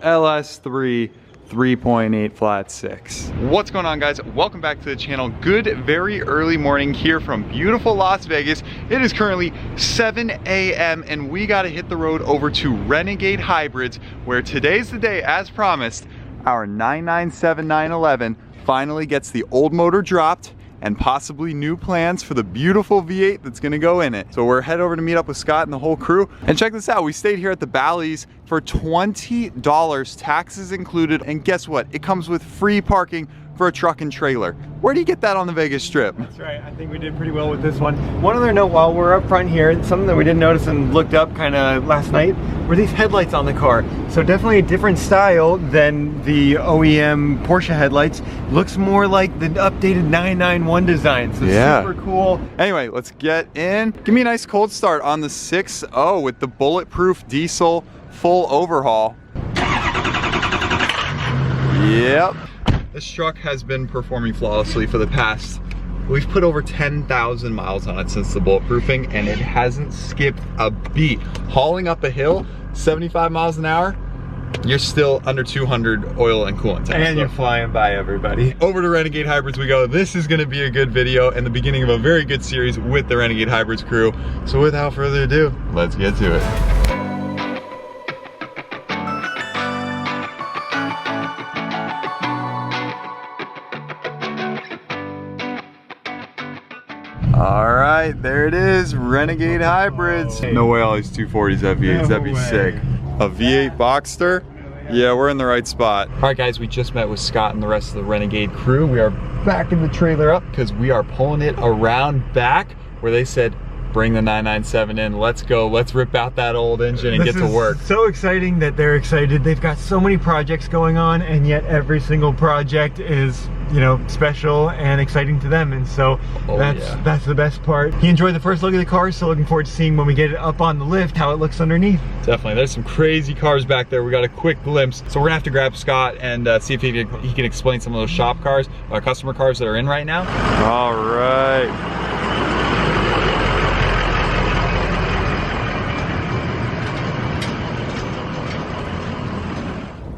LS3 3.8 flat 6. What's going on, guys? Welcome back to the channel. Good very early morning here from beautiful Las Vegas. It is currently 7 a.m. and we got to hit the road over to Renegade Hybrids, where today's the day, as promised. Our 997 911 finally gets the old motor dropped and possibly new plans for the beautiful V8 that's gonna go in it. So we're head over to meet up with Scott and the whole crew. And check this out, we stayed here at the Bally's for $20, taxes included. And guess what? It comes with free parking for a truck and trailer. Where do you get that on the Vegas Strip? That's right, I think we did pretty well with this one. One other note while we're up front here, something that we didn't notice and looked up kind of last night, were these headlights on the car. So definitely a different style than the OEM Porsche headlights. Looks more like the updated 991 design, so yeah, super cool. Anyway, let's get in. Give me a nice cold start on the 6.0 with the bulletproof diesel full overhaul. Yep. This truck has been performing flawlessly for the past, we've put over 10,000 miles on it since the bulletproofing, and it hasn't skipped a beat. Hauling up a hill, 75 miles an hour, you're still under 200 oil and coolant tanks. And you're flying by everybody. Over to Renegade Hybrids we go. This is gonna be a good video and the beginning of a very good series with the Renegade Hybrids crew. So without further ado, let's get to it. All right, there it is, Renegade Hybrids. No way all these 240s have V8s, that'd be sick. A V8 Boxster? Yeah, we're in the right spot. All right, guys, we just met with Scott and the rest of the Renegade crew. We are backing the trailer up because we are pulling it around back where they said, bring the 997 in, let's go, let's rip out that old engine and get to work. So exciting that they're excited. They've got so many projects going on, and yet every single project is, you know, special and exciting to them, and so that's the best part. He enjoyed the first look at the car, so looking forward to seeing when we get it up on the lift how it looks underneath. Definitely, there's some crazy cars back there. We got a quick glimpse, so we're gonna have to grab Scott and see if he can explain some of those shop cars, customer cars that are in right now. All right.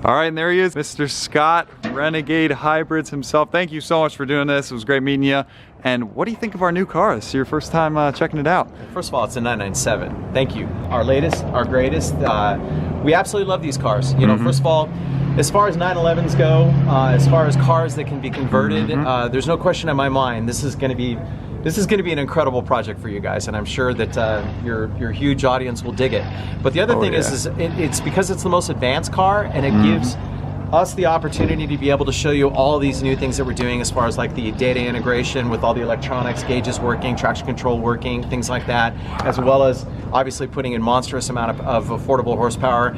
All right, and there he is, Mr. Scott, Renegade Hybrids himself. Thank you so much for doing this. It was great meeting you. And what do you think of our new car? This is your first time checking it out. First of all, it's a 997. Thank you. Our latest, our greatest. We absolutely love these cars. You know, first of all, as far as 911s go, as far as cars that can be converted, there's no question in my mind, this is going to be an incredible project for you guys, and I'm sure that your huge audience will dig it. But the other thing is it's because it's the most advanced car, and it gives us the opportunity to be able to show you all these new things that we're doing as far as like the data integration with all the electronics, gauges working, traction control working, things like that, as well as obviously putting in monstrous amount of affordable horsepower.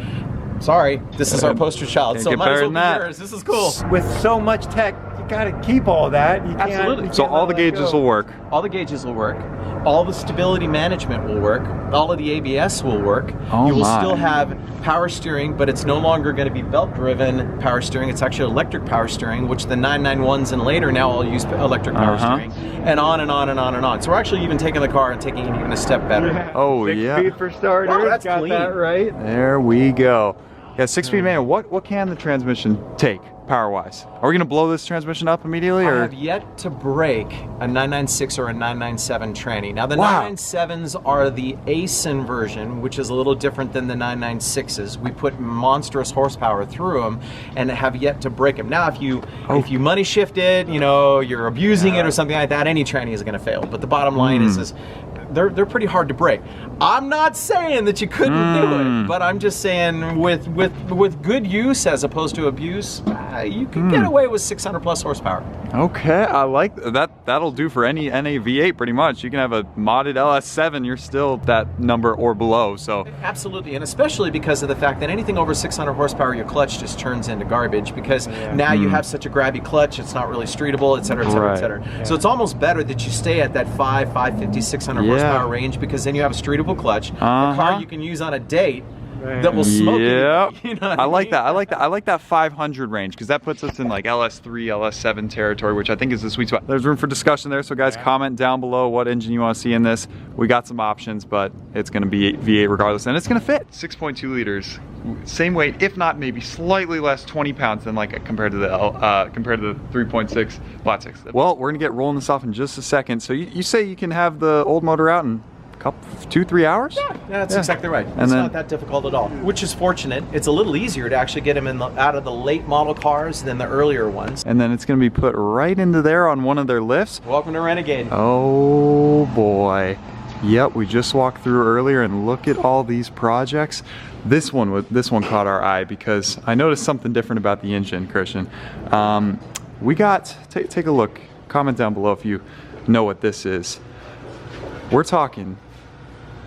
Sorry, this is our poster child, so might as well be yours. This is cool. With so much tech, you gotta keep all that. You Absolutely. So all the gauges will work. All the gauges will work. All the stability management will work. All of the ABS will work. You will still have power steering, but it's no longer going to be belt-driven power steering. It's actually electric power steering, which the 991s and later now all use electric power steering, and on and on and on and on. So we're actually even taking the car and taking it even a step better. Yeah. Oh, 6 speed for starters. Wow, that's got clean. that right. There we go. Yeah, 6-speed manual. What can the transmission take power-wise? Are we gonna blow this transmission up immediately, or? I have yet to break a 996 or a 997 tranny. Now the 997s are the ASIN version, which is a little different than the 996s. We put monstrous horsepower through them and have yet to break them. Now if you money shift it, you know, you're abusing it or something like that, any tranny is gonna fail. But the bottom line is they're pretty hard to break. I'm not saying that you couldn't do it, but I'm just saying with good use as opposed to abuse, you can get away with 600 plus horsepower. Okay, I like that. That'll do for any V8 pretty much. You can have a modded LS7, you're still that number or below. So absolutely, and especially because of the fact that anything over 600 horsepower, your clutch just turns into garbage because now you have such a grabby clutch, it's not really streetable, et cetera, et cetera, et cetera. So it's almost better that you stay at that 550, 600 horsepower range, because then you have a streetable clutch, a car you can use on a date that will smoke it. You know what I like that. I like that 500 range, because that puts us in like LS3, LS7 territory, which I think is the sweet spot. There's room for discussion there, so guys, comment down below what engine you want to see in this. We got some options, but it's going to be V8 regardless, and it's going to fit. 6.2 liters. same weight, if not maybe slightly less, 20 pounds than like compared to the 3.6 flat six. Well, we're gonna get rolling this off in just a second. So you say you can have the old motor out in couple 2-3 hours? Yeah, that's exactly right. It's not that difficult at all, which is fortunate. It's a little easier to actually get them out of the late model cars than the earlier ones. And then it's going to be put right into there on one of their lifts. Welcome to Renegade. Oh boy. Yep, we just walked through earlier and look at all these projects. This one caught our eye because I noticed something different about the engine, Christian. We got, take a look, comment down below if you know what this is. We're talking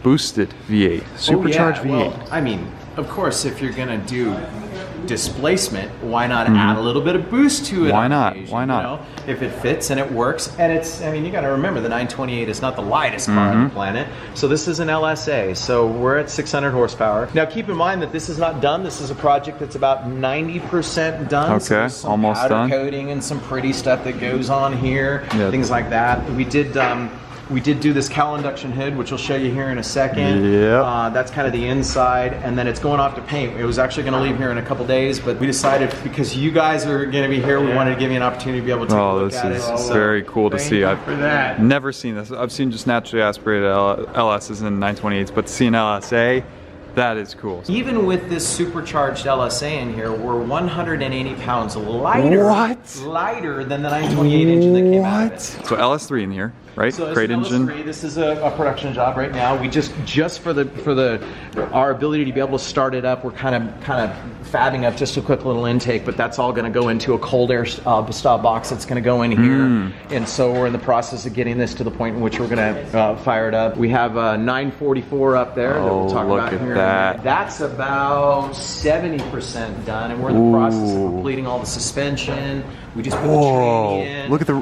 boosted V8, supercharged V8. Well, I mean, of course, if you're gonna do displacement, why not add a little bit of boost to it? Why not? Why not? You know, if it fits and it works, and it's, I mean, you gotta remember the 928 is not the lightest car on the planet. So this is an LSA, so we're at 600 horsepower. Now keep in mind that this is not done. This is a project that's about 90% done. Okay, so almost powder done. Coating and some pretty stuff that goes on here, things like that. We did do this cowl induction hood, which we'll show you here in a second. Yeah. That's kind of the inside, and then it's going off to paint. It was actually going to leave here in a couple days, but we decided because you guys are going to be here, we wanted to give you an opportunity to be able to take a look at it. Oh, this is very cool to see. I've never seen this. I've seen just naturally aspirated LSs and 928s, but to see an LSA, that is cool. Even with this supercharged LSA in here, we're 180 pounds lighter. What? Lighter than the 928 engine that came out of it. So LS3 in here, right? So Great engine. LS3, this is a production job right now. We just for our ability to be able to start it up, we're kind of fabbing up just a quick little intake, but that's all going to go into a cold air style box that's going to go in here. And so we're in the process of getting this to the point in which we're going to fire it up. We have a 944 up there that we'll talk about here. That's about 70% done, and we're in the process of completing all the suspension. We just put the tranny in. Look at the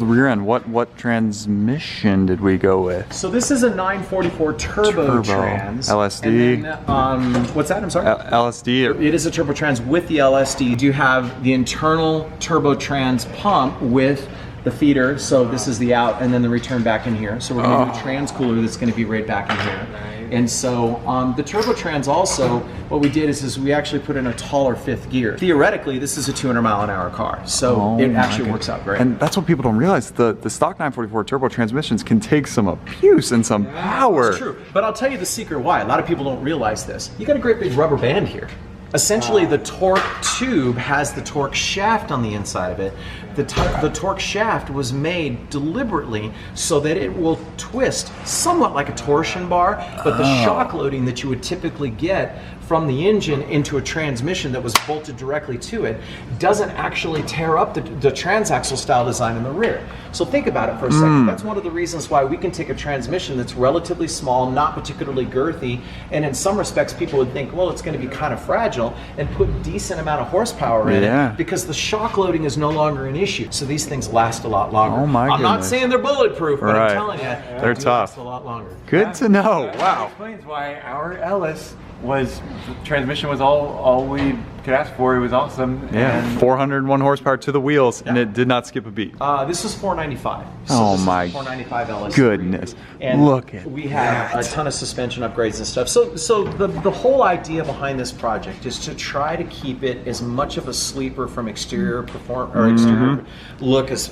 rear end. What transmission did we go with? So this is a 944 turbo trans. LSD. And then, what's that? I'm sorry. LSD. It is a turbo trans with the LSD. You do have the internal turbo trans pump with the feeder. So this is the out, and then the return back in here. So we're going to do a trans cooler that's going to be right back in here. And so the turbo trans also, what we did is we actually put in a taller fifth gear. Theoretically, this is a 200-mile-an-hour car, so it actually works out great. And that's what people don't realize. The stock 944 turbo transmissions can take some abuse and some power. It's true, but I'll tell you the secret why. A lot of people don't realize this. You got a great big rubber band here. Essentially, the torque tube has the torque shaft on the inside of it. The torque shaft was made deliberately so that it will twist somewhat like a torsion bar, but the shock loading that you would typically get from the engine into a transmission that was bolted directly to it doesn't actually tear up the transaxle style design in the rear. So think about it for a second. That's one of the reasons why we can take a transmission that's relatively small, not particularly girthy, and in some respects people would think, well, it's going to be kind of fragile, and put a decent amount of horsepower in it because the shock loading is no longer an issue. So these things last a lot longer. Oh my I'm not saying they're bulletproof, but I'm telling you, they're tough. Last a lot longer. Good to know. That Wow. explains why our Ellis was, the transmission was all we could ask for. It was awesome. Yeah, and 401 horsepower to the wheels, and it did not skip a beat. This is 495. So Oh this is my 495 LS3. goodness. And Look at we have a ton of suspension upgrades and stuff. So the whole idea behind this project is to try to keep it as much of a sleeper from exterior exterior look as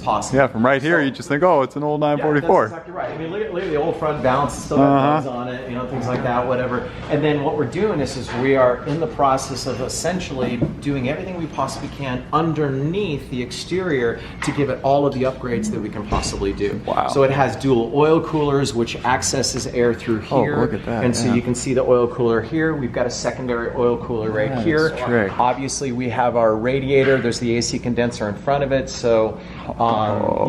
possible. Yeah, from right here, you just think, oh, it's an old 944. Yeah, that's exactly right. I mean, look at the old front balance, it's still got bugs on it, you know, things like that, whatever. And then what we're doing is we are in the process of essentially doing everything we possibly can underneath the exterior to give it all of the upgrades that we can possibly do. Wow. So it has dual oil coolers, which accesses air through here. Oh, look at that. And so you can see the oil cooler here. We've got a secondary oil cooler right here. trick. Obviously, we have our radiator. There's the AC condenser in front of it. So,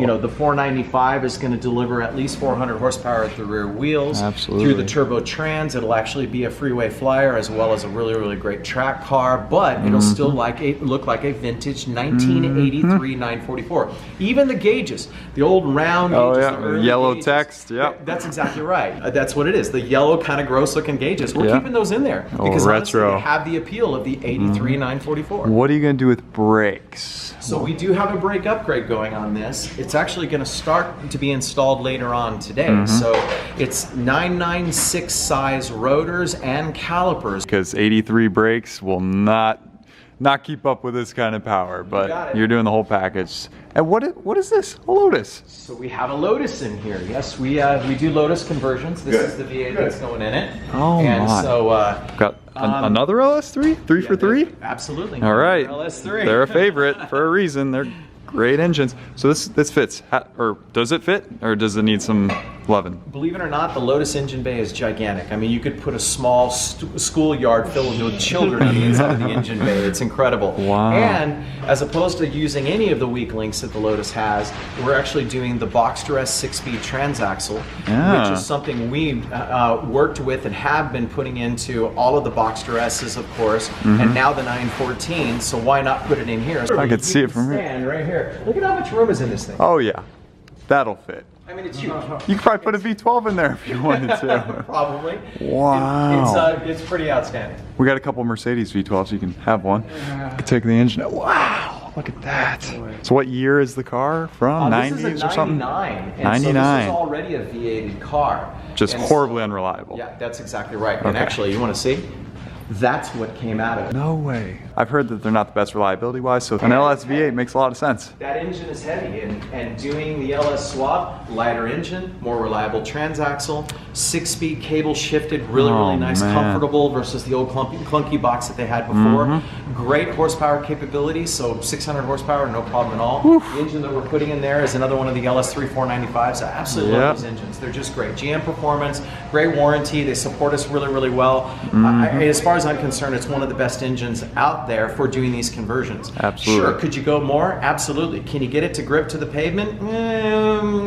you know, the 495 is going to deliver at least 400 horsepower at the rear wheels. Absolutely. Through the turbo trans, it'll actually be a freeway flyer as well as a really, really great track car. car, but it'll still look like a vintage 1983 944. Even the gauges, the old round gauges, the early yellow gauges, text. Yep. That's exactly right. That's what it is. The yellow kind of gross looking gauges. We're keeping those in there because honestly, they have the appeal of the 83 944. What are you gonna do with brakes? So we do have a brake upgrade going on this. It's actually going to start to be installed later on today. So it's 996 size rotors and calipers. Because 83 brakes will not keep up with this kind of power, but you're doing the whole package. And what is this? A Lotus? So we have a Lotus in here. Yes, we do Lotus conversions. This is the V8 that's going in it. Oh and my. So got another LS3? Three for three? Absolutely. All right. LS3. They're a favorite for a reason. They're great engines. So this fits, or does it fit, or does it need some loving? Believe it or not, the Lotus engine bay is gigantic. I mean, you could put a small schoolyard filled with children on the inside of the engine bay. It's incredible. Wow. And as opposed to using any of the weak links that the Lotus has, we're actually doing the Boxster S 6-speed Transaxle, which is something we've worked with and have been putting into all of the Boxster S's, of course, and now the 914. So why not put it in here? I could see it from here. Stand right here. Look at how much room is in this thing. Oh yeah, that'll fit. I mean, it's huge. You could probably put a V12 in there if you wanted to. Probably. Wow. It's pretty outstanding. We got a couple Mercedes V12s. You can have one. Take the engine out. Wow, look at that. So what year is the car from? 90s or something? 99. 99. So this is already a V8 car. Just horribly unreliable. Yeah, that's exactly right. And actually, you want to see? That's what came out of it. No way. I've heard that they're not the best reliability wise, so an LS V8 makes a lot of sense. That engine is heavy, and doing the LS swap, lighter engine, more reliable transaxle, 6-speed cable shifted, really nice, comfortable versus the old clunky box that they had before. Great horsepower capability, so 600 horsepower, no problem at all. The engine that we're putting in there is another one of the LS3 495s. I absolutely love these engines. They're just great. GM performance, great warranty. They support us really well. As far as I'm concerned, it's one of the best engines out there for doing these conversions. Absolutely. Sure, could you go more? Absolutely. Can you get it to grip to the pavement?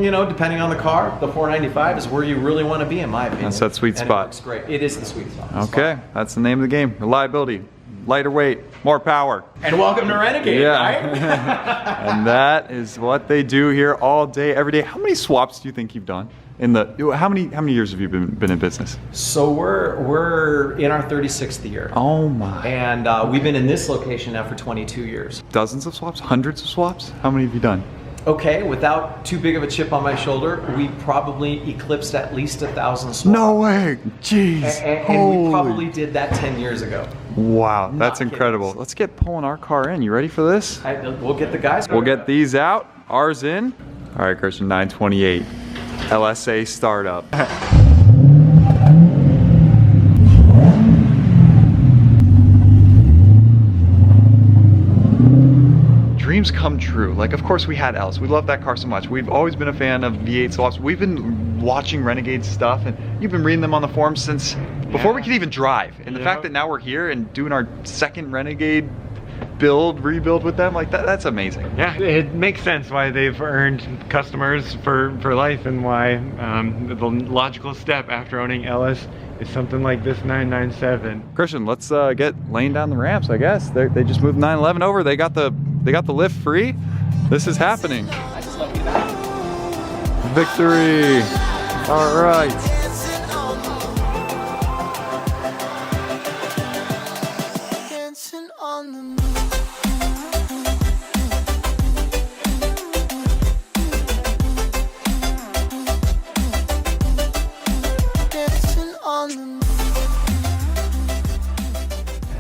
You know, depending on the car, the 495 is where you really want to be, in my opinion. That's that sweet spot. It works great. It is the sweet spot. Okay, that's the name of the game. Reliability, lighter weight, more power. And welcome to Renegade, right? And that is what they do here all day, every day. How many swaps do you think you've done? How many years have you been in business? So we're in our 36th year. Oh my. And we've been in this location now for 22 years. Dozens of swaps? Hundreds of swaps? How many have you done? Okay, without too big of a chip on my shoulder, we probably eclipsed at least 1,000 swaps. No way! Jeez. And we probably did that 10 years ago. Wow, that's incredible. Let's get pulling our car in. You ready for this? We'll get the guys. We'll get these out. Ours in. All right, Christian, 928. LSA startup. Dreams come true. Like, of course we had Ls. We love that car so much. We've always been a fan of V8 swaps. We've been watching Renegade stuff, and you've been reading them on the forums since before we could even drive. And the fact that now we're here and doing our second Renegade rebuild with them, like that's amazing. Yeah, it makes sense why they've earned customers for life, and why the logical step after owning LS is something like this 997. Christian, let's get laying down the ramps. I guess they just moved 911 over. They got the lift free. This is happening. Victory! All right.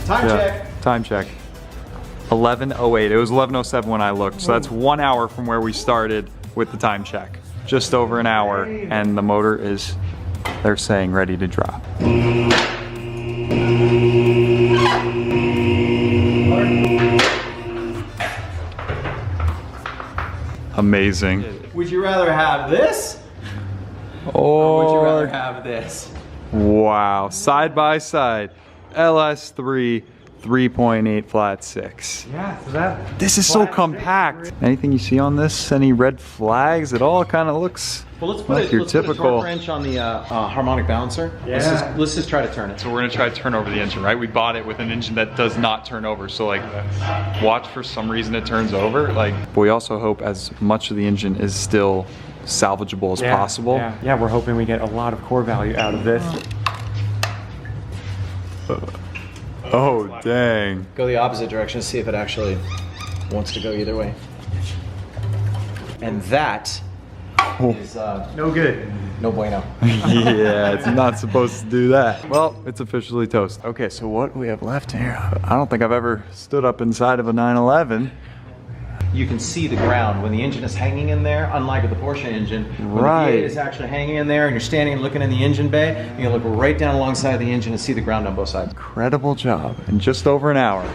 Time check. Time check. 11:08. It was 11:07 when I looked, so that's 1 hour from where we started with the time check. Just over an hour, and the motor is, they're saying, ready to drop. Amazing. Would you rather have this? Or would you rather have this? Wow, side by side. LS3 3.8 flat 6. Yeah, so this is so compact. Anything you see on this? Any red flags? It all kind of looks Well, let's put, like your let's put a typical torque wrench on the harmonic balancer. Yeah. Let's just try to turn it. So we're gonna try to turn over the engine, right? We bought it with an engine that does not turn over. So like, watch for some reason it turns over. Like, but we also hope as much of the engine is still salvageable as possible. Yeah, we're hoping we get a lot of core value out of this. Oh, dang. Go the opposite direction, see if it actually wants to go either way. And that is No good. no bueno. Yeah, it's not supposed to do that. Well, it's officially toast. Okay, so what do we have left here? I don't think I've ever stood up inside of a 911. You can see the ground when the engine is hanging in there, unlike with the Porsche engine. When the V8 is actually hanging in there and you're standing and looking in the engine bay, you can look right down alongside the engine and see the ground on both sides. Incredible job. In just over an hour.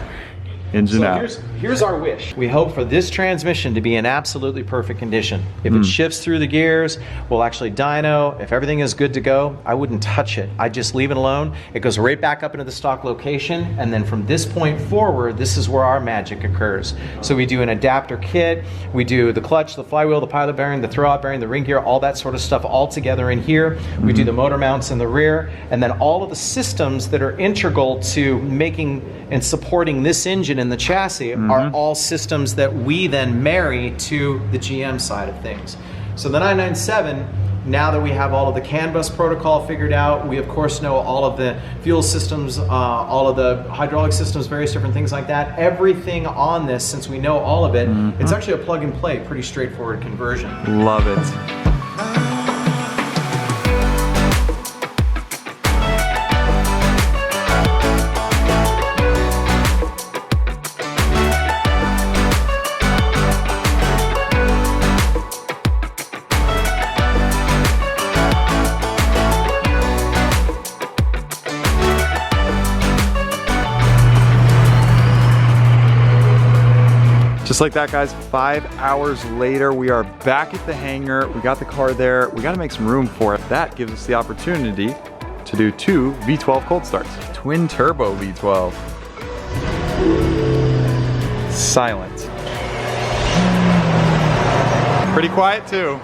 Engine So out. here's our wish. We hope for this transmission to be in absolutely perfect condition. If it shifts through the gears, we'll actually dyno. If everything is good to go, I wouldn't touch it. I'd just leave it alone. It goes right back up into the stock location, and then from this point forward, this is where our magic occurs. So we do an adapter kit, we do the clutch, the flywheel, the pilot bearing, the throwout bearing, the ring gear, all that sort of stuff all together in here. We do the motor mounts in the rear, and then all of the systems that are integral to making and supporting this engine in the chassis are all systems that we then marry to the GM side of things. So the 997, now that we have all of the CAN bus protocol figured out, we of course know all of the fuel systems, all of the hydraulic systems, various different things like that. Everything on this, since we know all of it, it's actually a plug and play, pretty straightforward conversion. Love it. Just like that, guys, 5 hours later, we are back at the hangar. We got the car there. We got to make some room for it. That gives us the opportunity to do 2 V12 cold starts. Twin turbo V12. Silent. Pretty quiet too.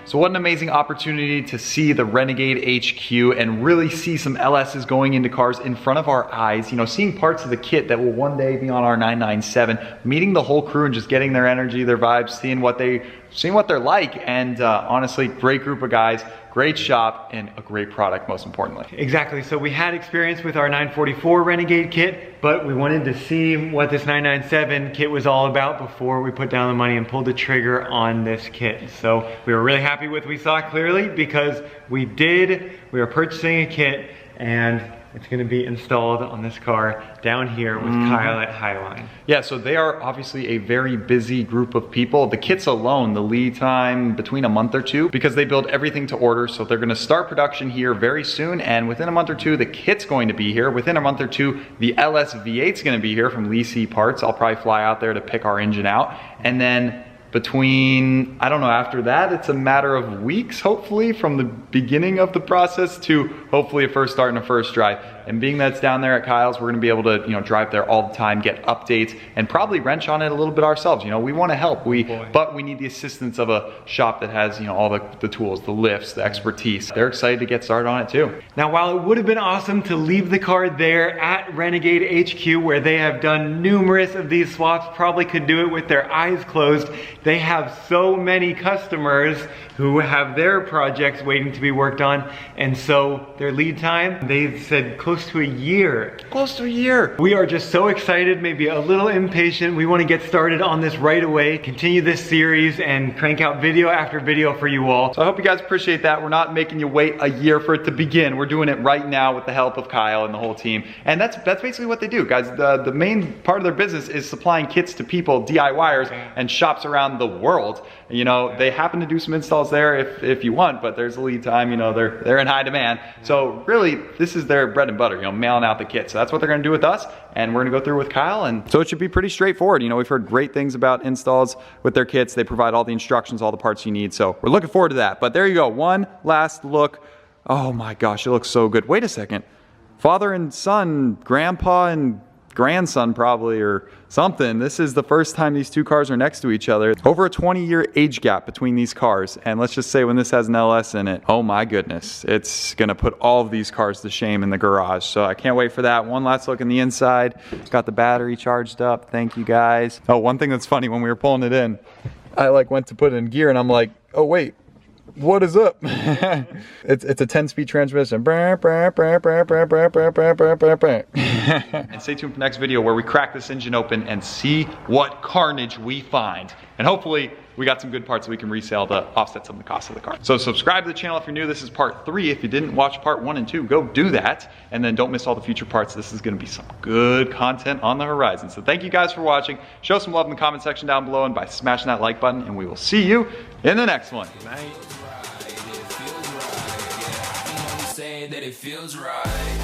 So what an amazing opportunity to see the Renegade HQ and really see some LSs going into cars in front of our eyes. You know, seeing parts of the kit that will one day be on our 997, meeting the whole crew and just getting their energy, their vibes, seeing what they're like. And honestly, great group of guys, great shop, and a great product, most importantly. Exactly, so we had experience with our 944 Renegade kit, but we wanted to see what this 997 kit was all about before we put down the money and pulled the trigger on this kit. So we were really happy with what we saw clearly, because we were purchasing a kit and it's gonna be installed on this car down here with Kyle at Highline. Yeah, so they are obviously a very busy group of people. The kits alone, the lead time between a month or two, because they build everything to order. So they're gonna start production here very soon, and within a month or two, the kit's going to be here. Within a month or two, the LS V8's gonna be here from Lee C Parts. I'll probably fly out there to pick our engine out. And then between, I don't know, after that, it's a matter of weeks, hopefully, from the beginning of the process to hopefully a first start and a first drive. And being that it's down there at Kyle's, we're gonna be able to, you know, drive there all the time, get updates, and probably wrench on it a little bit ourselves. You know, we wanna help, but we need the assistance of a shop that has, you know, all the tools, the lifts, the expertise. They're excited to get started on it too. Now, while it would have been awesome to leave the car there at Renegade HQ, where they have done numerous of these swaps, probably could do it with their eyes closed, they have so many customers who have their projects waiting to be worked on, and so their lead time, they said close to a year. Close to a year. We are just so excited, maybe a little impatient. We want to get started on this right away, continue this series, and crank out video after video for you all. So I hope you guys appreciate that. We're not making you wait a year for it to begin. We're doing it right now with the help of Kyle and the whole team. And that's basically what they do, guys. The main part of their business is supplying kits to people, DIYers, and shops around the world. You know, they happen to do some installs there if you want, but there's a lead time, you know, they're in high demand. So really, this is their bread and butter, you know, mailing out the kits. So that's what they're gonna do with us, and we're gonna go through with Kyle, and so it should be pretty straightforward. You know, we've heard great things about installs with their kits. They provide all the instructions, all the parts you need, so we're looking forward to that. But there you go, one last look. Oh my gosh, it looks so good. Wait a second. Father and son, grandpa and grandson probably or something. This is the first time these two cars are next to each other. Over a 20-year age gap between these cars. And let's just say when this has an LS in it, oh my goodness, it's gonna put all of these cars to shame in the garage. So I can't wait for that. One last look in the inside. Got the battery charged up. Thank you guys. Oh, one thing that's funny, when we were pulling it in, I like went to put it in gear and I'm like, oh wait, what is up? it's a 10-speed transmission. And stay tuned for the next video where we crack this engine open and see what carnage we find. And hopefully we got some good parts that we can resell to offset some of the cost of the car. So subscribe to the channel if you're new. This is part 3. If you didn't watch part 1 and 2, go do that. And then don't miss all the future parts. This is gonna be some good content on the horizon. So thank you guys for watching. Show some love in the comment section down below and by smashing that like button, and we will see you in the next one. That it feels right.